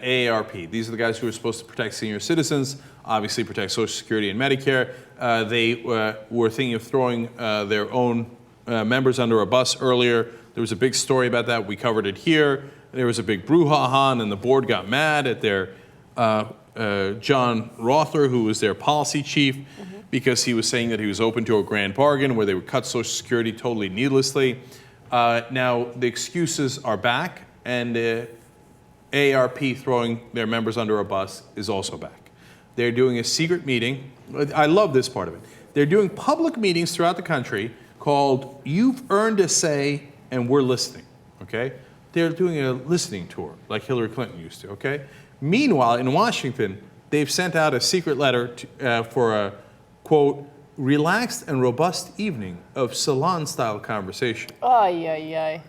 AARP. These are the guys who are supposed to protect senior citizens, obviously protect Social Security and Medicare. They were thinking of throwing their own members under a bus earlier. There was a big story about that. We covered it here. There was a big brouhaha, and the board got mad at their John Rother, who was their policy chief, because he was saying that he was open to a grand bargain where they would cut Social Security totally needlessly. Now, the excuses are back, and AARP throwing their members under a bus is also back. They're doing a secret meeting. I love this part of it. They're doing public meetings throughout the country called You've Earned a Say and We're Listening, okay? They're doing a listening tour like Hillary Clinton used to, okay? Meanwhile, in Washington, they've sent out a secret letter for a, quote, relaxed and robust evening of salon-style conversation. Ay, ay, ay.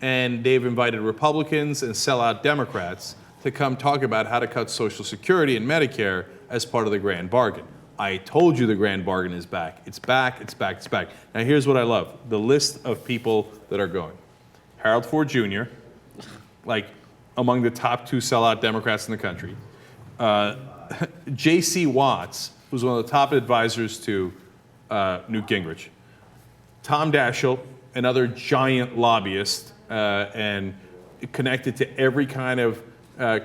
And they've invited Republicans and sellout Democrats to come talk about how to cut Social Security and Medicare as part of the grand bargain. I told you the grand bargain is back. It's back, it's back, it's back. Now here's what I love. The list of people that are going. Harold Ford Jr., like among the top 2 sellout Democrats in the country. J.C. Watts, who's one of the top advisors to Newt Gingrich. Tom Daschle, another giant lobbyist and connected to every kind of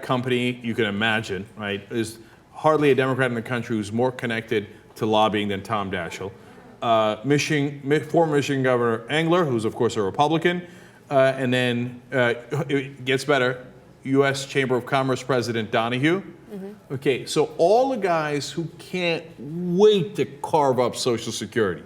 company you can imagine, right? There's hardly a Democrat in the country who's more connected to lobbying than Tom Daschle. Former Michigan Governor Engler, who's of course a Republican, and then it gets better, U.S. Chamber of Commerce President Donahue. Okay, so all the guys who can't wait to carve up Social Security,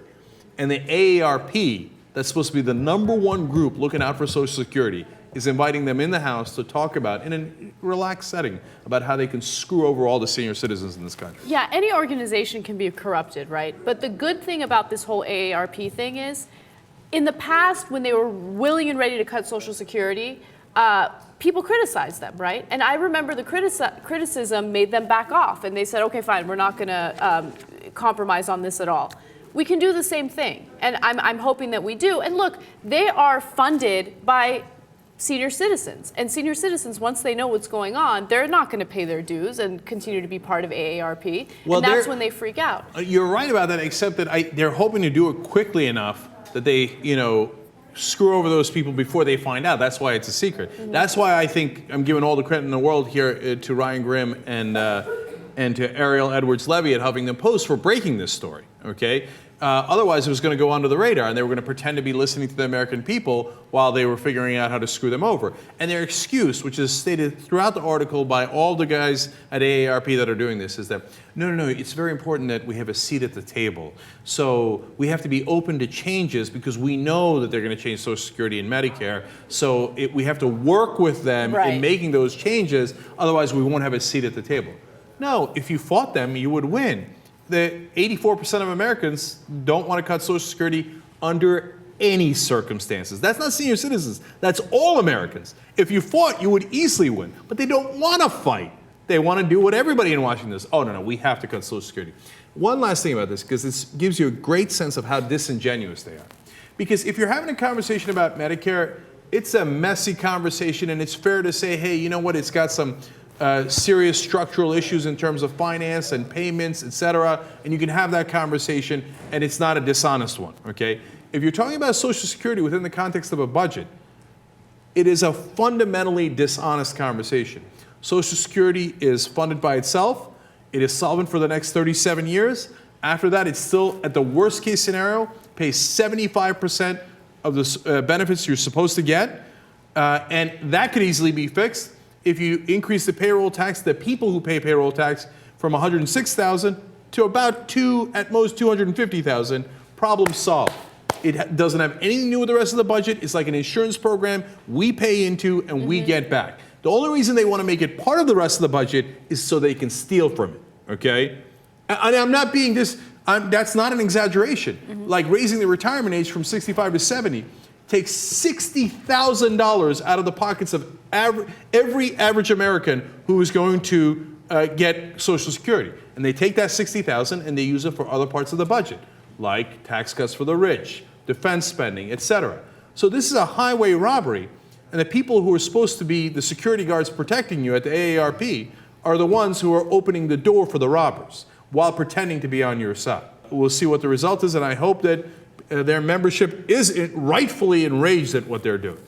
and the AARP, that's supposed to be the #1 group looking out for Social Security, is inviting them in the House to talk about, in a relaxed setting, about how they can screw over all the senior citizens in this country. Yeah, any organization can be corrupted, right? But the good thing about this whole AARP thing is, in the past, when they were willing and ready to cut Social Security, people criticized them, right? And I remember the criticism made them back off, and they said, okay, fine, we're not gonna compromise on this at all. We can do the same thing, and I'm hoping that we do. And look, they are funded by senior citizens, and senior citizens, once they know what's going on, they're not going to pay their dues and continue to be part of AARP, and that's when they freak out. You're right about that, except that they're hoping to do it quickly enough that they, screw over those people before they find out. That's why it's a secret. That's why I think I'm giving all the credit in the world here to Ryan Grimm and to Ariel Edwards-Levy at Huffington Post for breaking this story, okay? Otherwise, it was going to go under the radar, and they were going to pretend to be listening to the American people while they were figuring out how to screw them over. And their excuse, which is stated throughout the article by all the guys at AARP that are doing this, is that, no, it's very important that we have a seat at the table. So we have to be open to changes because we know that they're going to change Social Security and Medicare. So we have to work with them in making those changes. Otherwise, we won't have a seat at the table. No, if you fought them, you would win. The 84% of Americans don't want to cut Social Security under any circumstances. That's not senior citizens. That's all Americans. If you fought, you would easily win. But they don't want to fight. They want to do what everybody in Washington does. Oh, no, we have to cut Social Security. One last thing about this, because this gives you a great sense of how disingenuous they are. Because if you're having a conversation about Medicare, it's a messy conversation, and it's fair to say, hey, you know what, it's got some serious structural issues in terms of finance and payments, et cetera, and you can have that conversation, and it's not a dishonest one, okay? If you're talking about Social Security within the context of a budget, it is a fundamentally dishonest conversation. Social Security is funded by itself. It is solvent for the next 37 years. After that, it's still, at the worst case scenario, pays 75% of the benefits you're supposed to get, and that could easily be fixed. If you increase the payroll tax, the people who pay payroll tax from $106,000 to about at most $250,000, problem solved. It doesn't have anything to do with the rest of the budget. It's like an insurance program we pay into and we get back. The only reason they want to make it part of the rest of the budget is so they can steal from it, okay? And I'm not being that's not an exaggeration. Like raising the retirement age from 65 to 70 takes $60,000 out of the pockets of every average American who is going to get Social Security. And they take that $60,000 and they use it for other parts of the budget, like tax cuts for the rich, defense spending, et cetera. So this is a highway robbery. And the people who are supposed to be the security guards protecting you at the AARP are the ones who are opening the door for the robbers while pretending to be on your side. We'll see what the result is, and I hope that their membership is rightfully enraged at what they're doing.